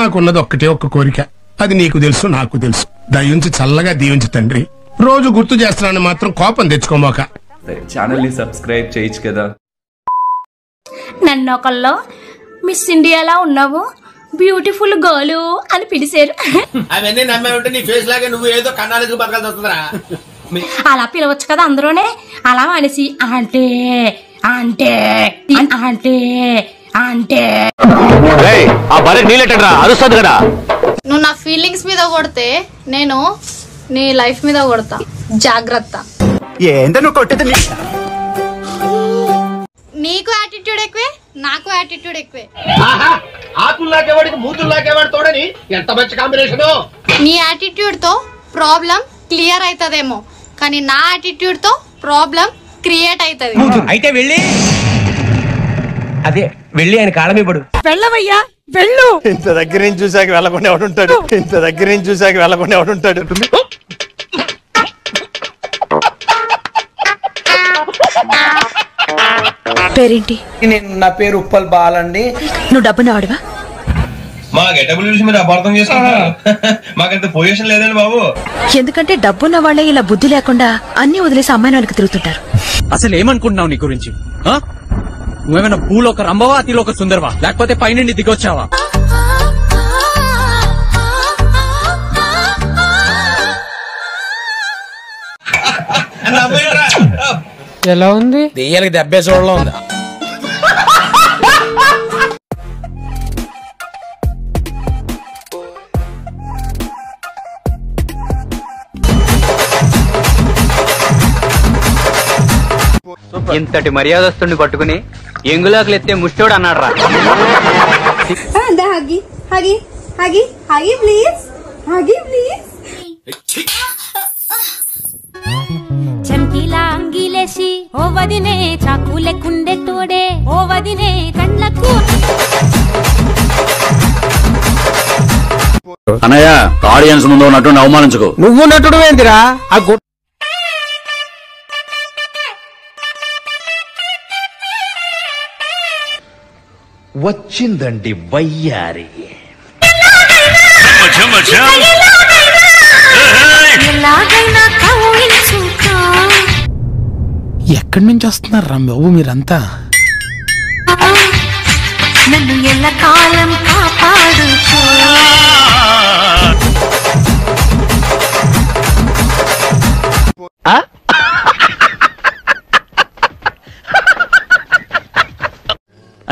నాకున్నది ఒక్కటే ఒక్క కోరిక, అది నీకు తెలుసు నాకు తెలుసు. దయించి చల్లగా దీవించు తండ్రి. రోజు గుర్తు చేస్తున్నాను మాత్రం కోపం తెచ్చుకోమాక. ఛానల్ ని సబ్స్క్రైబ్ చేయొచ్చు కదా. నన్ను ఒకళ్ళు మిస్ ఇండియాలా ఉన్నావు, బ్యూటిఫుల్ గర్ల్ అని పిలిచారు. అవన్నీ నమ్మే ఉంటే నీ ఫేస్ లాగే నువ్వు ఏదో కన్నాలకు బతకాల్సి వస్తుందిరా. అలా పిలవచ్చు కదా అందరూనే. అలా అనేసి అంటే అంటే అంటే అంటే నువ్వు నా ఫీలింగ్స్ మీద కొడితే నేను నీ లైఫ్ మీద కొడతా, జాగ్రత్త. నీకు యాటిట్యూడ్ ఎక్కువే, నాకు యాటిట్యూడ్ ఎక్కువే. ఆకుల్లాకేవాడికి మూతుల్లాకేవాడు తోడని ఎంత మంచి కాంబినేషన్. నీ యాటిట్యూడ్ తో ప్రాబ్లం క్లియర్ అవుతుందేమో, కానీ నా యాటిట్యూడ్ తో ప్రాబ్లం క్రియేట్ అవుతుంది. అయితే వెళ్ళి ఆయన కాళ్ళమిపడు. వెళ్ళవయ్యా వెళ్ళు. ఇంత దగ్గర నుంచి చూసాక వెళ్ళకుండా ఎవడుంటాడు, ఇంత దగ్గర నుంచి చూసాక వెళ్ళకుండా ఎవడుంటాడు. పేరేంటి? నా పేరు ఉప్పల్ బాలండి. నువ్వు డబ్బున వాడివా? మా గెటబుల్ చూసి మీరు అపార్థం చేసుకుంటారు. మాకంత పొజిషన్ లేదండి బాబు. ఎందుకంటే డబ్బున్న వాళ్ళే ఇలా బుద్ధి లేకుండా అన్ని వదిలేసి అమ్మాయిని వాళ్ళకి తిరుగుతుంటారు. అసలు ఏమనుకుంటున్నావు నీ గురించి? నువ్వేమైనా పూలో ఒక రంభవా, అతిలో ఒక సుందరవా, లేకపోతే పైనుండి దిగొచ్చావా? ఎలా ఉంది? దెయ్యాలకి దెబ్బే చూడలో ఉంది. ఇంతటి మర్యాదస్తుని పట్టుకుని ఎంగులాకులు ఎత్తే ముష్టోడు అన్నాడు రా. చంకీలా అంగిలేసి ఓ వదినే చాకులే కుండే తోడే ఓ వదినే కండ్లకు. అన్నయ్య, ఆడియన్స్ ముందు ఉన్నట్టు అవమానించుకో. నువ్వు నటుడు ఏందిరా? వచ్చిందండి వయ్యారి. ఎక్కడి నుంచి వస్తున్నారు రా బాబు మీరంతా? నన్ను ఎల్లకాలం కాపాడుకో.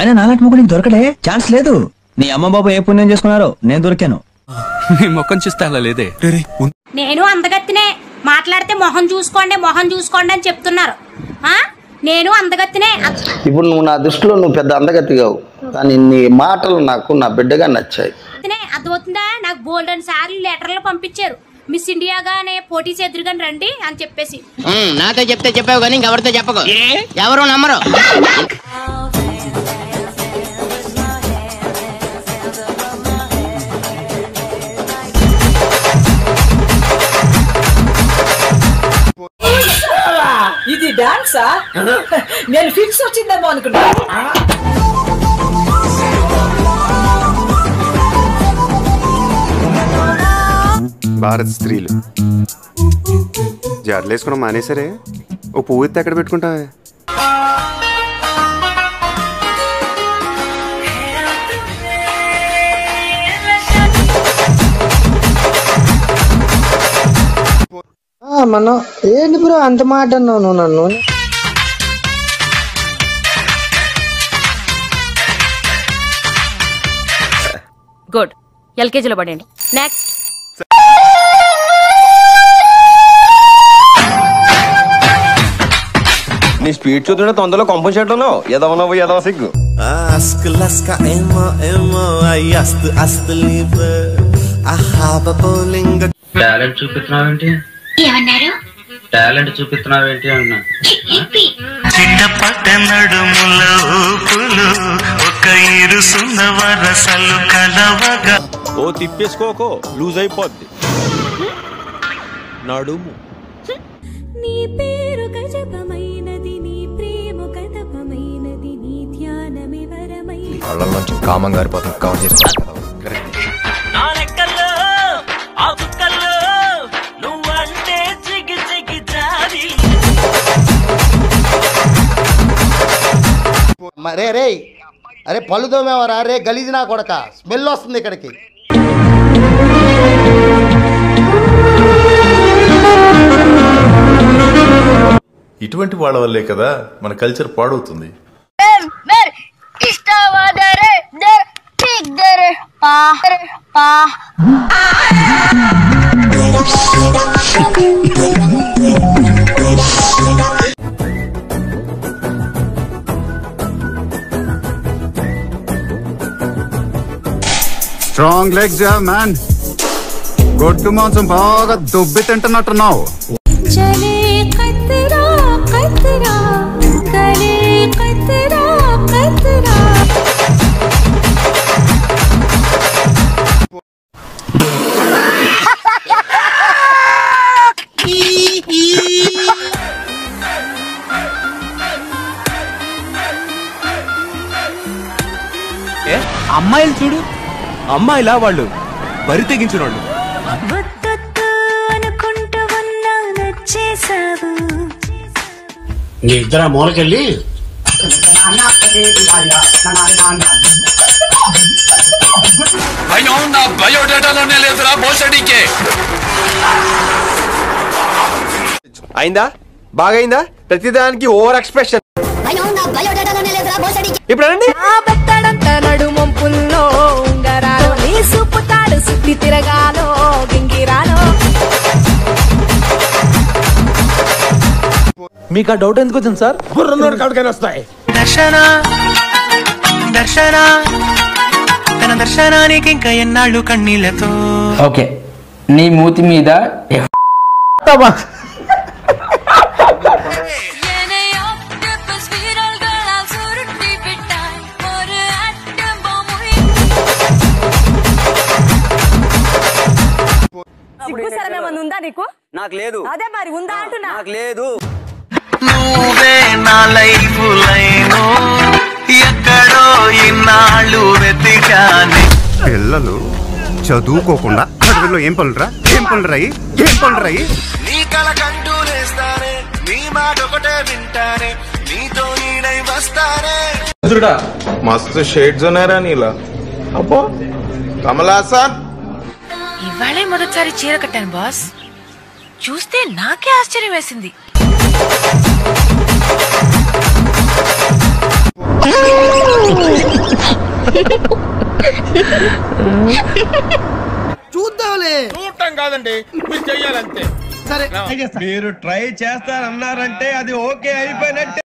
అయినా నాలాంటి మొక్క నీకు దొరకడే ఛాన్స్ లేదు. నీ అమ్మ బాబు ఏ పుణ్యం చేసుకున్నారో నేను దొరికాను. నీ మొక్కం చూస్తే అలా లేదే. నేను అందగత్తినే, మాట్లాడితే మొహం చూసుకోండి మొహం చూసుకోండి అని చెప్తున్నారు. నేను అందగత్తినే. ఇప్పుడు నువ్వు నా దృష్టిలో నువ్వు పెద్ద అందగత్తిగావు, కానీ నీ మాటలు నాకు నా బిడ్డగా నచ్చాయి. అర్థమవుతుందా? నాకు బోల్డెన్ సార్లు లెటర్లు పంపించారు, మిస్ ఇండియాగానే పోటీ చేద్దరుగాని రండి అని చెప్పేసి. నాతో చెప్తే చెప్పావు కానీ ఇంకెవరితో చెప్పకు, ఎవరు నమ్మరు. ఇది డాన్సా? నేను ఫిక్స్ వచ్చిందేమో అనుకున్నా. భారత స్త్రీలు జడలేసుకున్న మానేసరే. ఓ పువ్వు ఎత్తి ఎక్కడ పెట్టుకుంటావే? మనం ఏంటి బ్రో అంత మాట అన్నావు నువ్వు నన్ను? గుడ్, ఎల్కేజీలో పడండి. నెక్స్ట్. నీ స్పీడ్ చూస్తుంటే తొందరలో కంపెన్సేట్లో ఎదవనవ్వు ఎదవ సిగ్గు. టాలెంట్ చూపిస్తున్నావేంటి? ఏమన్నారు? టాలెంట్ చూపిస్తున్నావేంటి అన్నా. ఓ తిప్పేసుకోకో, లూజ్ అయిపోద్ది నడుము. నీ పేరు గజపమైనది, నీ ప్రేమ కథపమైనది, నీ ధ్యానమే వరమై. కామం గారిపోతుంది. కవర్ చేసుకోవాలి. రే అరే పళ్ళు తోమేవారా రే గలీజ్ నా కొడక స్మెల్ వస్తుంది ఇక్కడికి. ఇటువంటి వాళ్ళ వల్లే కదా మన కల్చర్ పాడవుతుంది. Strong legs man. గొడ్డు మాంసం బాగా దుబ్బి తింటున్నట్టున్నావు. అమ్మాయిలు చూడు, అమ్మాయిలా వాళ్ళు బరి తెగించిన వాళ్ళు. నీ ఇద్దరు మూలకెళ్ళి భయం నా బయోడేటాలోనే లేదురా బోసడికే. అయిందా? బాగైందా? ప్రతిదానికి ఓవర్ ఎక్స్ప్రెషన్. ఇప్పుడు అనండి. నడుమంపుల్లో ఉంగరాలో నీ సుప్పుతాడు సుత్తి తిరగాలో గింగిరాలో. మీకు ఆ డౌట్ ఎందుకు వచ్చింది సార్? గుర్రన్నోడు కాడికైనా వస్తాయి. దర్శన తన దర్శనానికి ఇంకా ఎన్నాళ్ళు కన్నీళ్లతో. ఓకే, నీ మూతి మీద ఉందా నీకు? నాకు లేదు. అదే మరి ఉందా అంటున్నా. నాకు లేదు. నువ్వే నా లైఫ్ లైను ఎక్కడో ఇన్నాళ్ళు వెతికానే. పిల్లలు చదువుకోకుండా చదువులో ఏం పనులురా నీ కల కంటూ లేస్తానే, నీ మాట ఒకటే వింటానే, నీతో నీడై వస్తానే. మస్తు షేడ్స్ ఉన్నారా నీలా. అబ్బో కమలాసన్. ఇవాళే మొదటిసారి చీర కట్టాను బాస్. చూస్తే నాకే ఆశ్చర్యం వేసింది. చూద్దాంలే. చూడటం కాదండి, మీరు చెయ్యాలంతే. సరే మీరు ట్రై చేస్తారన్నారంటే అది ఓకే అయిపోయినట్టే.